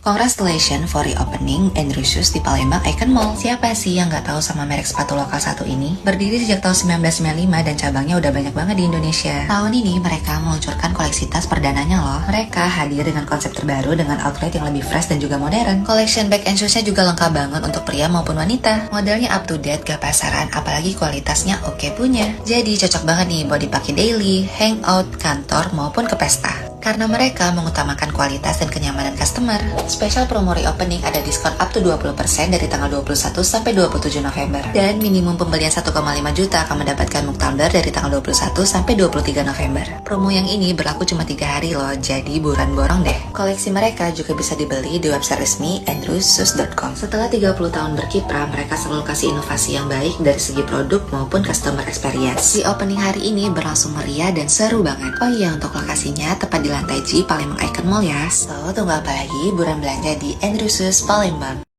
Congratulations for reopening Andrew Shoes di Palembang Icon Mall. Siapa sih yang nggak tahu sama merek sepatu lokal satu ini? Berdiri sejak tahun 1995 dan cabangnya udah banyak banget di Indonesia. Tahun ini mereka meluncurkan koleksi tas perdananya loh. Mereka hadir dengan konsep terbaru dengan outlet yang lebih fresh dan juga modern. Collection bag and shoesnya juga lengkap banget untuk pria maupun wanita. Modelnya up to date, gak pasaran, apalagi kualitasnya oke punya. Jadi cocok banget nih buat dipakai daily, hangout, kantor maupun ke pesta. Karena mereka mengutamakan kualitas dan kenyamanan customer. Special promo reopening ada diskon up to 20% dari tanggal 21 sampai 27 November. Dan minimum pembelian 1,5 juta akan mendapatkan mug tumbler dari tanggal 21 sampai 23 November. Promo yang ini berlaku cuma 3 hari loh, jadi buruan borong deh. Koleksi mereka juga bisa dibeli di website resmi andrewshoes.com. Setelah 30 tahun berkiprah, mereka selalu kasih inovasi yang baik dari segi produk maupun customer experience. Di opening hari ini berlangsung meriah dan seru banget. Oh iya, untuk lokasinya tepat di lantai G Palembang Icon Mall ya. So, tunggu apa lagi? Buruan belanja di Andrew Shoes Palembang.